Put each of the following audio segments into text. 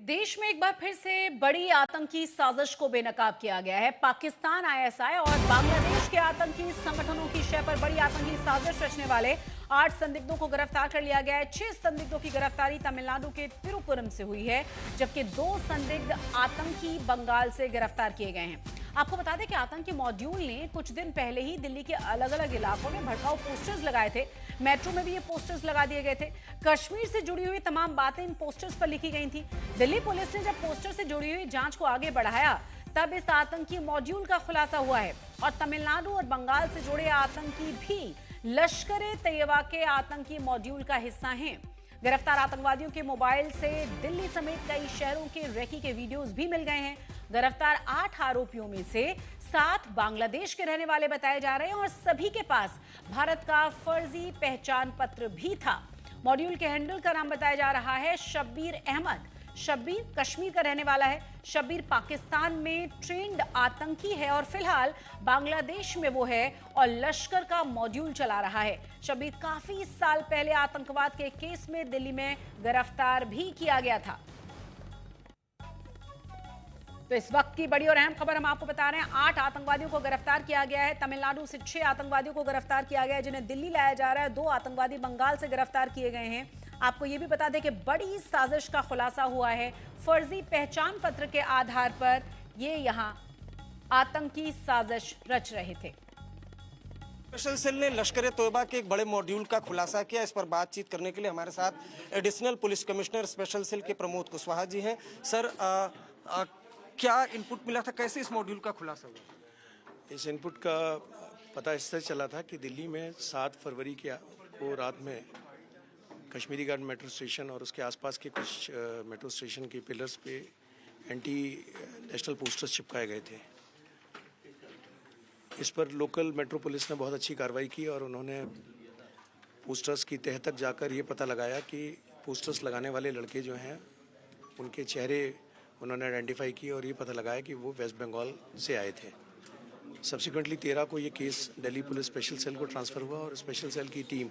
देश में एक बार फिर से बड़ी आतंकी साजिश को बेनकाब किया गया है। पाकिस्तान आईएसआई और बांग्लादेश के आतंकी संगठनों की शय पर बड़ी आतंकी साजिश रचने वाले 8 संदिग्धों को गिरफ्तार कर लिया गया है। 6 संदिग्धों की गिरफ्तारी तमिलनाडु के तिरुपुरम से हुई है, जबकि 2 संदिग्ध आतंकी बंगाल से गिरफ्तार किए गए हैं। आपको बता दें कि आतंकी मॉड्यूल ने कुछ दिन पहले ही दिल्ली के अलग अलग इलाकों में भड़काऊ पोस्टर्स लगाए थे। मेट्रो में भी ये पोस्टर्स लगा दिए गए थे। कश्मीर से जुड़ी हुई तमाम बातें इन पोस्टर्स पर लिखी गई थी। दिल्ली पुलिस ने जब पोस्टर से जुड़ी हुई जांच को आगे बढ़ाया, तब इस आतंकी मॉड्यूल का खुलासा हुआ है और तमिलनाडु और बंगाल से जुड़े आतंकी भी लश्कर-ए-तैयबा के आतंकी मॉड्यूल का हिस्सा हैं। गिरफ्तार आतंकवादियों के मोबाइल से दिल्ली समेत कई शहरों के रेकी के वीडियोस भी मिल गए हैं। गिरफ्तार 8 आरोपियों में से 7 बांग्लादेश के रहने वाले बताए जा रहे हैं और सभी के पास भारत का फर्जी पहचान पत्र भी था। मॉड्यूल के हैंडल का नाम बताया जा रहा है शब्बीर अहमद। शब्बीर कश्मीर का रहने वाला है। शब्बीर पाकिस्तान में ट्रेंड आतंकी है और फिलहाल बांग्लादेश में वो है और लश्कर का मॉड्यूल चला रहा है। शब्बीर काफी साल पहले आतंकवाद के केस में दिल्ली में गिरफ्तार भी किया गया था। तो इस वक्त की बड़ी और अहम खबर हम आपको बता रहे हैं। 8 आतंकवादियों को गिरफ्तार किया गया है। तमिलनाडु से 6 आतंकवादियों को गिरफ्तार किया गया है, जिन्हें दिल्ली लाया जा रहा है। 2 आतंकवादी बंगाल से गिरफ्तार किए गए हैं। आपको यह भी बता दें कि बड़ी साजिश का खुलासा हुआ है। फर्जी पहचान पत्र के आधार पर ये यहां आतंकी साजिश रच रहे थे। स्पेशल सेल ने लश्कर-ए-तोयबा के एक बड़े मॉड्यूल का खुलासा किया। इस पर बातचीत करने के लिए हमारे साथ additional police commissioner special cell के प्रमोद कुशवाहा जी हैं। सर, क्या इनपुट मिला था, कैसे इस मॉड्यूल का खुलासा हुआ? इस इनपुट का पता इससे चला था कि दिल्ली में 7 फरवरी को रात में कश्मीरी घाट मेट्रो स्टेशन और उसके आसपास के कुछ मेट्रो स्टेशन के पिलर्स पे एंटी नेशनल पोस्टर्स चिपकाए गए थे। इस पर लोकल मेट्रो पुलिस ने बहुत अच्छी कार्रवाई की और उन्होंने पोस्टर्स की तह तक जाकर ये पता लगाया कि पोस्टर्स लगाने वाले लड़के जो हैं उनके चेहरे उन्होंने आइडेंटिफाई किए और ये पता लगाया कि वो वेस्ट बंगाल से आए थे। सब्सिक्वेंटली 13 को ये case Delhi police special cell को ट्रांसफ़र हुआ और स्पेशल सेल की टीम,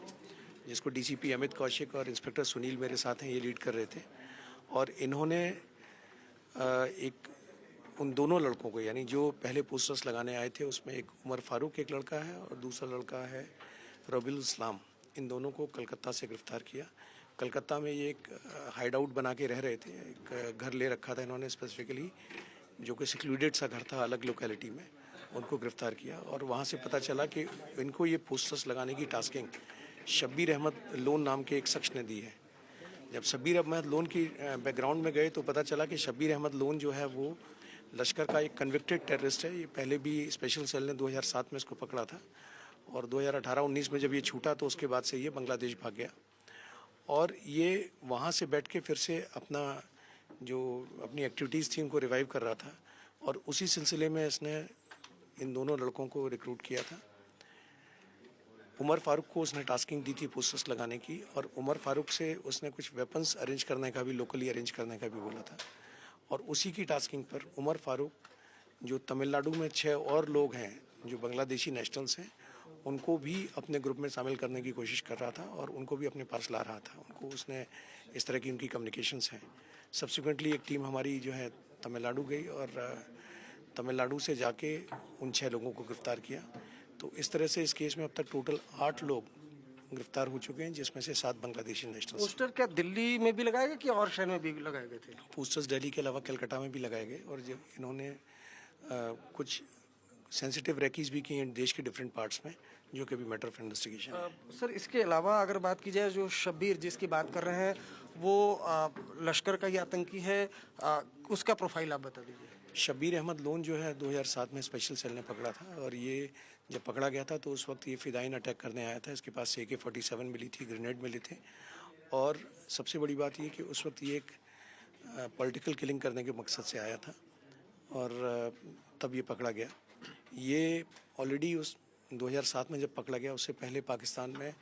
जिसको डीसीपी अमित कौशिक और इंस्पेक्टर सुनील मेरे साथ हैं, ये लीड कर रहे थे। और इन्होंने उन दोनों लड़कों को, यानी जो पहले पोस्टर्स लगाने आए थे, उसमें एक उमर फारूक एक लड़का है और दूसरा लड़का है रबीउल इस्लाम, इन दोनों को कलकत्ता से गिरफ्तार किया। कलकत्ता में ये एक हाइड आउट बना के रह रहे थे। एक घर ले रखा था इन्होंने स्पेसिफिकली, जो कि सिक्लूडेड सा घर था अलग लोकेलिटी में। उनको गिरफ्तार किया और वहाँ से पता चला कि इनको ये पोस्टर्स लगाने की टास्किंग शब्बीर अहमद लोन नाम के एक शख्स ने दी है। जब शब्बीर अहमद लोन की बैकग्राउंड में गए तो पता चला कि शब्बीर अहमद लोन जो है वो लश्कर का एक कन्विक्टेड टेररिस्ट है। ये पहले भी स्पेशल सेल ने 2007 में इसको पकड़ा था और 2018-19 में जब ये छूटा तो उसके बाद से ये बांग्लादेश भाग गया और ये वहाँ से बैठ के फिर से अपनी एक्टिविटीज़ थी उनको रिवाइव कर रहा था और उसी सिलसिले में इसने इन दोनों लड़कों को रिक्रूट किया था। उमर फारूक को उसने टास्किंग दी थी पोस्टर्स लगाने की और उमर फारूक से उसने कुछ वेपन्स अरेंज करने का भी, लोकली अरेंज करने का भी बोला था। और उसी की टास्किंग पर उमर फारूक, जो तमिलनाडु में 6 और लोग हैं जो बांग्लादेशी नेशनल्स हैं, उनको भी अपने ग्रुप में शामिल करने की कोशिश कर रहा था और उनको भी अपने पास ला रहा था। उनको उसने इस तरह की उनकी कम्युनिकेशंस हैं। सब्सिक्वेंटली एक टीम हमारी जो है तमिलनाडु गई और तमिलनाडु से जाके उन 6 लोगों को गिरफ्तार किया। तो इस तरह से इस केस में अब तक टोटल 8 लोग गिरफ्तार हो चुके हैं, जिसमें से 7 बांग्लादेशी नेशनल्स। पोस्टर क्या दिल्ली में भी लगाए गए कि और शहर में भी लगाए गए थे? पोस्टर्स दिल्ली के अलावा कलकत्ता में भी लगाए गए और जो इन्होंने कुछ सेंसिटिव रेकीज भी की हैं देश के डिफरेंट पार्ट्स में, जो कि अभी मैटर ऑफ इन्वेस्टिगेशन है। सर, इसके अलावा अगर बात की जाए, जो शब्बीर जिसकी बात कर रहे हैं वो लश्कर का ही आतंकी है, उसका प्रोफाइल आप बता दीजिए। शब्बीर अहमद लोन जो है 2007 में स्पेशल सेल ने पकड़ा था और ये जब पकड़ा गया था तो उस वक्त ये फिदाइन अटैक करने आया था। इसके पास से AK-47 मिली थी, ग्रेनेड मिले थे और सबसे बड़ी बात ये कि उस वक्त ये एक पॉलिटिकल किलिंग करने के मकसद से आया था और तब ये पकड़ा गया। ये ऑलरेडी उस 2007 में जब पकड़ा गया, उससे पहले पाकिस्तान में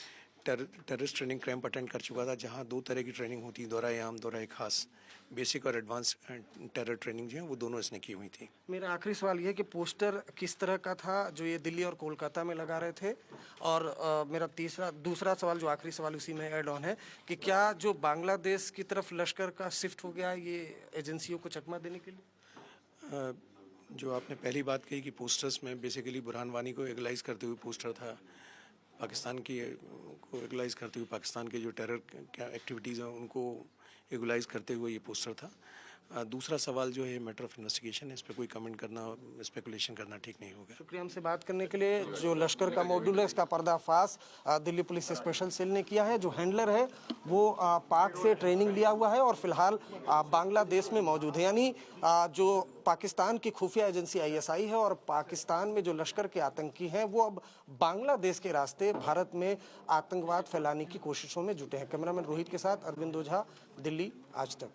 टेररिस्ट ट्रेनिंग कैंप अटेंड कर चुका था, जहाँ 2 तरह की ट्रेनिंग होती है, दौरा-ए-आम, दौरा-ए-खास। बेसिक और एडवांस टेरर ट्रेनिंग जो है वो दोनों इसने की हुई थी। मेरा आखिरी सवाल ये कि पोस्टर किस तरह का था जो ये दिल्ली और कोलकाता में लगा रहे थे, और मेरा दूसरा सवाल जो आखिरी सवाल उसी में ऐड ऑन है कि क्या जो बांग्लादेश की तरफ लश्कर का शिफ्ट हो गया ये एजेंसियों को चकमा देने के लिए? जो आपने पहली बात कही कि पोस्टर्स में बेसिकली बुरहान वानी को एगलाइज करते हुए पोस्टर था, पाकिस्तान की को एगलाइज करते हुए पाकिस्तान के जो टेरर एक्टिविटीज़ हैं उनको एगलाइज करते हुए ये पोस्टर था। दूसरा सवाल जो है मैटर ऑफ इन्वेस्टिगेशन है, इस पर कोई कमेंट करना, स्पेकुलेशन करना ठीक नहीं होगा। शुक्रिया हमसे बात करने के लिए। जो लश्कर का मॉड्यूल है इसका पर्दाफाश दिल्ली पुलिस स्पेशल सेल ने किया है। जो हैंडलर है वो पाक से ट्रेनिंग लिया हुआ है और फिलहाल बांग्लादेश में मौजूद है, यानी जो पाकिस्तान की खुफिया एजेंसी ISI है और पाकिस्तान में जो लश्कर के आतंकी हैं वो अब बांग्लादेश के रास्ते भारत में आतंकवाद फैलाने की कोशिशों में जुटे हैं। कैमरामैन रोहित के साथ अरविंद ओझा, दिल्ली आज तक।